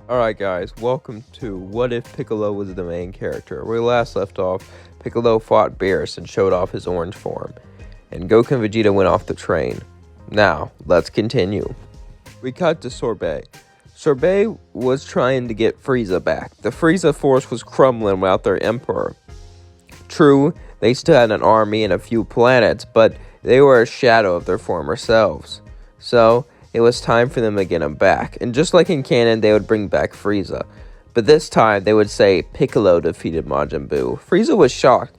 Alright guys, welcome to What If Piccolo Was the Main Character. Where we last left off, Piccolo fought Beerus and showed off his orange form, and Goku and Vegeta went off the train. Now, let's continue. We cut to Sorbet. Sorbet was trying to get Frieza back. The Frieza force was crumbling without their emperor. True, they still had an army and a few planets, but they were a shadow of their former selves. So, it was time for them to get him back, and just like in canon, they would bring back Frieza. But this time, they would say Piccolo defeated Majin Buu. Frieza was shocked.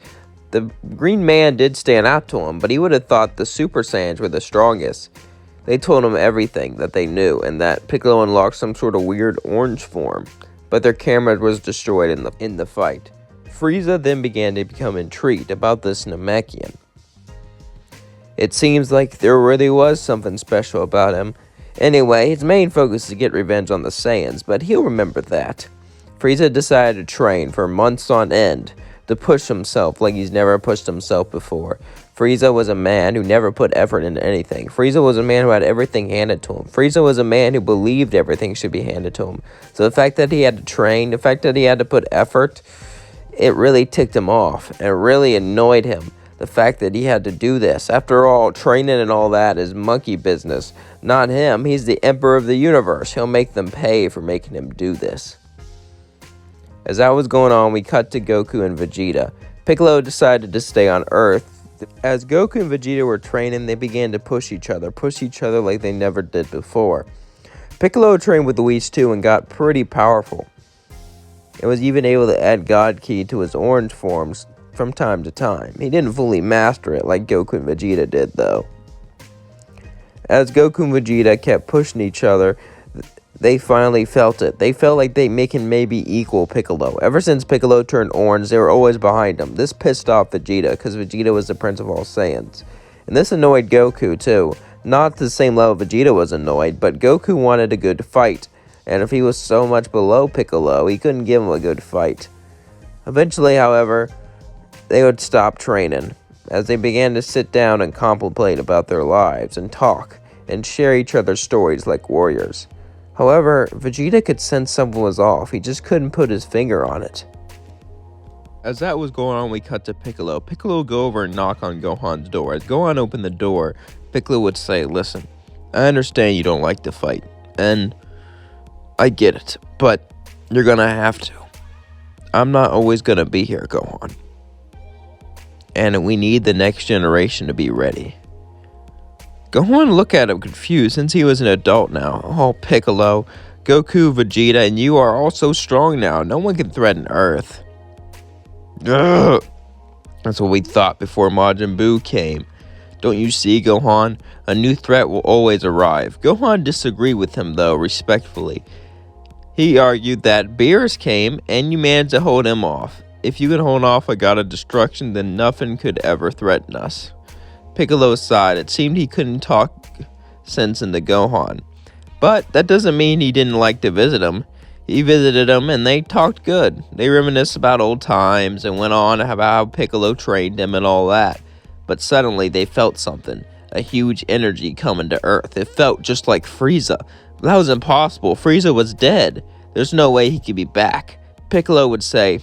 The Green Man did stand out to him, but he would have thought the Super Saiyans were the strongest. They told him everything that they knew, and that Piccolo unlocked some sort of weird orange form, but their camera was destroyed in the fight. Frieza then began to become intrigued about this Namekian. It seems like there really was something special about him. Anyway, his main focus is to get revenge on the Saiyans, but he'll remember that. Frieza decided to train for months on end to push himself like he's never pushed himself before. Frieza was a man who never put effort into anything. Frieza was a man who had everything handed to him. Frieza was a man who believed everything should be handed to him. So the fact that he had to train, the fact that he had to put effort, it really ticked him off, and it really annoyed him. The fact that he had to do this. After all, training and all that is monkey business. Not him. He's the emperor of the universe. He'll make them pay for making him do this. As that was going on, we cut to Goku and Vegeta. Piccolo decided to stay on Earth. As Goku and Vegeta were training, they began to push each other like they never did before. Piccolo trained with Whis too and got pretty powerful. And was even able to add God Ki to his orange forms from time to time. He didn't fully master it like Goku and Vegeta did, though. As Goku and Vegeta kept pushing each other, they finally felt it. They felt like they can maybe equal Piccolo. Ever since Piccolo turned orange, they were always behind him. This pissed off Vegeta, because Vegeta was the Prince of all Saiyans. And this annoyed Goku, too. Not to the same level Vegeta was annoyed, but Goku wanted a good fight. And if he was so much below Piccolo, he couldn't give him a good fight. Eventually, however, they would stop training, as they began to sit down and contemplate about their lives, and talk, and share each other's stories like warriors. However, Vegeta could sense something was off, he just couldn't put his finger on it. As that was going on, we cut to Piccolo. Piccolo would go over and knock on Gohan's door. As Gohan opened the door, Piccolo would say, "Listen, I understand you don't like to fight, and I get it, but you're gonna have to. I'm not always gonna be here, Gohan. And we need the next generation to be ready." Gohan looked at him confused since he was an adult now. "Oh, Piccolo, Goku, Vegeta, and you are all so strong now. No one can threaten Earth." Ugh. That's what we thought before Majin Buu came. Don't you see, Gohan? A new threat will always arrive. Gohan disagreed with him, though, respectfully. He argued that Beerus came, and you managed to hold him off. If you can hold off a god of destruction, then nothing could ever threaten us. Piccolo sighed. It seemed he couldn't talk sense into Gohan. But that doesn't mean he didn't like to visit him. He visited him and they talked good. They reminisced about old times and went on about how Piccolo trained him and all that. But suddenly they felt something. A huge energy coming to Earth. It felt just like Frieza. That was impossible. Frieza was dead. There's no way he could be back. Piccolo would say,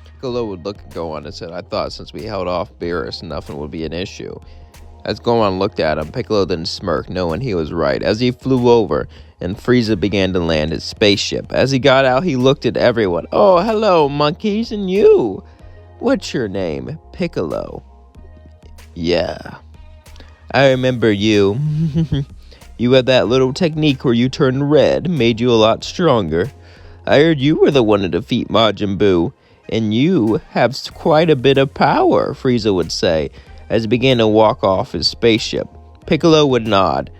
Piccolo would look at Gohan and said, "I thought since we held off Beerus, nothing would be an issue." As Gohan looked at him, Piccolo then smirked, knowing he was right, as he flew over, and Frieza began to land his spaceship. As he got out, he looked at everyone. "Oh, hello, monkeys, and you. What's your name?" "Piccolo." "Yeah, I remember you. You had that little technique where you turned red, made you a lot stronger. I heard you were the one to defeat Majin Buu. And you have quite a bit of power," Frieza would say, as he began to walk off his spaceship. Piccolo would nod.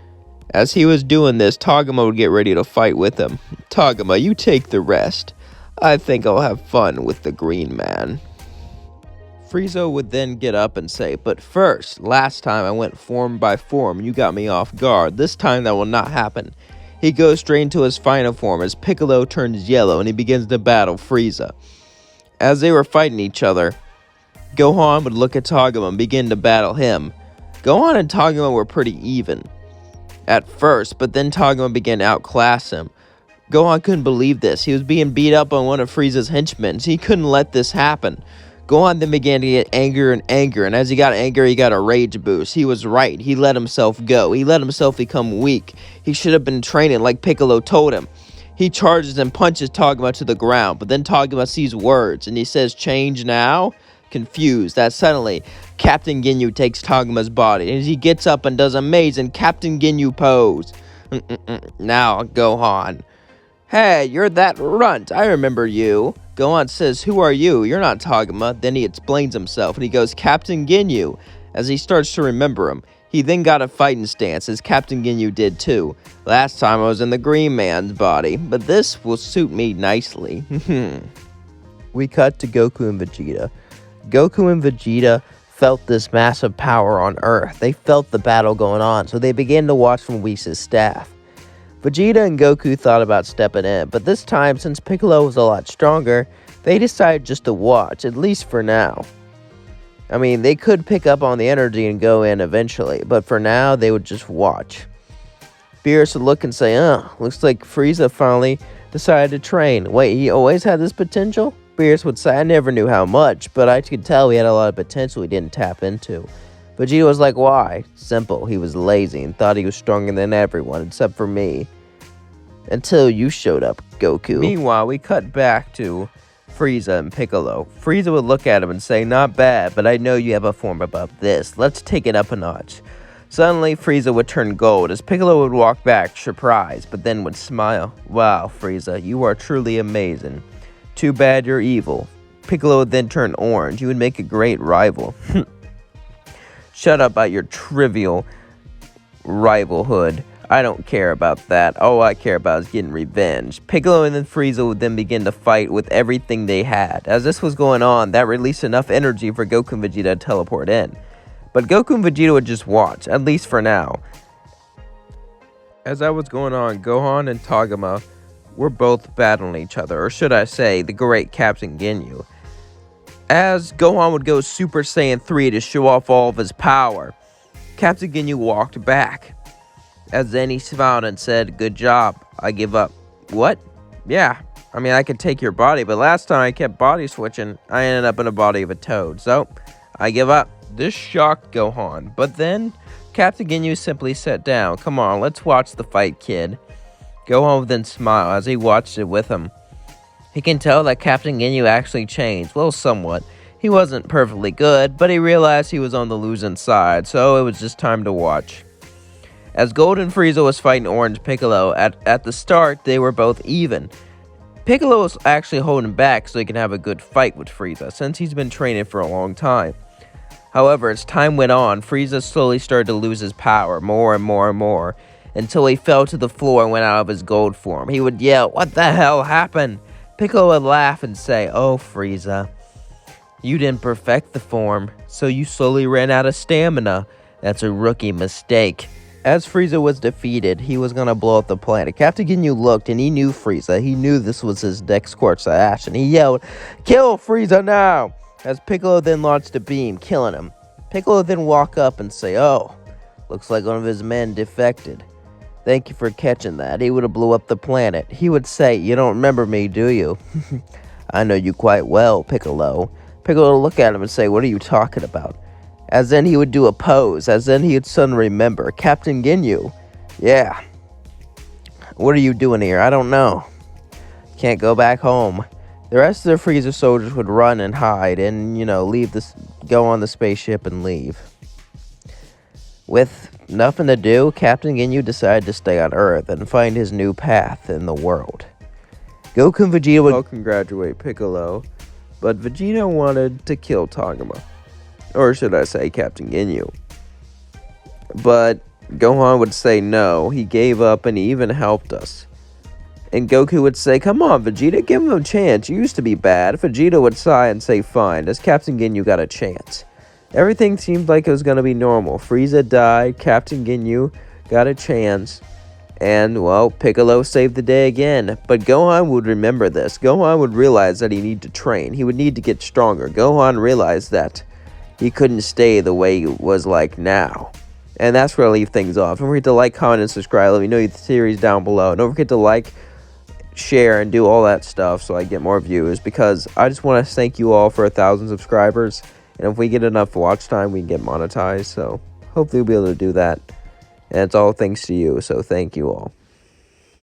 As he was doing this, Togama would get ready to fight with him. "Togama, you take the rest. I think I'll have fun with the Green Man." Frieza would then get up and say, "But first, last time I went form by form, you got me off guard. This time that will not happen." He goes straight into his final form as Piccolo turns yellow and he begins to battle Frieza. As they were fighting each other, Gohan would look at Togama and begin to battle him. Gohan and Togama were pretty even at first, but then Togama began to outclass him. Gohan couldn't believe this. He was being beat up by one of Frieza's henchmen. He couldn't let this happen. Gohan then began to get angrier and angrier, and as he got angrier, he got a rage boost. He was right. He let himself go. He let himself become weak. He should have been training like Piccolo told him. He charges and punches Tagoma to the ground, but then Tagoma sees words, and he says, "Change now?" Confused, that suddenly, Captain Ginyu takes Taguma's body, and he gets up and does amazing Captain Ginyu pose. Now, Gohan. Hey, you're that runt. I remember you. Gohan says, "Who are you? You're not Taguma." Then he explains himself, and he goes, "Captain Ginyu," as he starts to remember him. He then got a fighting stance, as Captain Ginyu did too. Last time I was in the Green Man's body, but this will suit me nicely. We cut to Goku and Vegeta. Goku and Vegeta felt this massive power on Earth. They felt the battle going on, so they began to watch from Whis' staff. Vegeta and Goku thought about stepping in, but this time, since Piccolo was a lot stronger, they decided just to watch, at least for now. I mean, they could pick up on the energy and go in eventually, but for now, they would just watch. Beerus would look and say, looks like Frieza finally decided to train. Wait, he always had this potential? Beerus would say, I never knew how much, but I could tell he had a lot of potential he didn't tap into. Vegeta was like, why? Simple, he was lazy and thought he was stronger than everyone, except for me. Until you showed up, Goku. Meanwhile, we cut back to Frieza and Piccolo. Frieza would look at him and say, not bad, but I know you have a form above this. Let's take it up a notch. Suddenly, Frieza would turn gold as Piccolo would walk back, surprised, but then would smile. Wow, Frieza, you are truly amazing. Too bad you're evil. Piccolo would then turn orange. You would make a great rival. Shut up about your trivial rivalhood. I don't care about that. All I care about is getting revenge. Piccolo and then Frieza would then begin to fight with everything they had. As this was going on, that released enough energy for Goku and Vegeta to teleport in. But Goku and Vegeta would just watch, at least for now. As that was going on, Gohan and Tagoma were both battling each other, or should I say, the great Captain Ginyu. As Gohan would go Super Saiyan 3 to show off all of his power, Captain Ginyu walked back. As then he smiled and said, good job, I give up. What? Yeah, I mean, I could take your body, but last time I kept body switching, I ended up in a body of a toad, so I give up. This shocked Gohan, but then Captain Ginyu simply sat down. Come on, let's watch the fight, kid. Gohan would then smile as he watched it with him. He can tell that Captain Ginyu actually changed, well, somewhat. He wasn't perfectly good, but he realized he was on the losing side, so it was just time to watch. As Golden Frieza was fighting Orange Piccolo, at the start, they were both even. Piccolo was actually holding back so he could have a good fight with Frieza, since he's been training for a long time. However, as time went on, Frieza slowly started to lose his power more and more and more, until he fell to the floor and went out of his gold form. He would yell, what the hell happened? Piccolo would laugh and say, oh, Frieza, you didn't perfect the form, so you slowly ran out of stamina. That's a rookie mistake. As Frieza was defeated, he was going to blow up the planet. Captain Ginyu looked, and he knew Frieza. He knew this was his next course of action. He yelled, kill Frieza now! As Piccolo then launched a beam, killing him. Piccolo then walked up and say, oh, looks like one of his men defected. Thank you for catching that. He would have blew up the planet. He would say, you don't remember me, do you? I know you quite well, Piccolo. Piccolo would look at him and say, what are you talking about? As then he would do a pose. As then he would suddenly remember. Captain Ginyu. Yeah. What are you doing here? I don't know. Can't go back home. The rest of the Frieza soldiers would run and hide and, go on the spaceship and leave. With nothing to do, Captain Ginyu decided to stay on Earth and find his new path in the world. Goku and Vegeta would congratulate Piccolo, but Vegeta wanted to kill Tagoma. Or should I say Captain Ginyu. But Gohan would say no, he gave up and he even helped us. And Goku would say, come on, Vegeta, give him a chance. You used to be bad. Vegeta would sigh and say, fine, as Captain Ginyu got a chance. Everything seemed like it was going to be normal. Frieza died, Captain Ginyu got a chance, and, well, Piccolo saved the day again. But Gohan would remember this. Gohan would realize that he needed to train. He would need to get stronger. Gohan realized that he couldn't stay the way he was like now. And that's where I leave things off. Don't forget to like, comment, and subscribe. Let me know your theories down below. Don't forget to like share and do all that stuff so I get more views, because I just want to thank you all for 1,000 subscribers, and if we get enough watch time we can get monetized, so hopefully we'll be able to do that, and it's all thanks to you, so thank you all.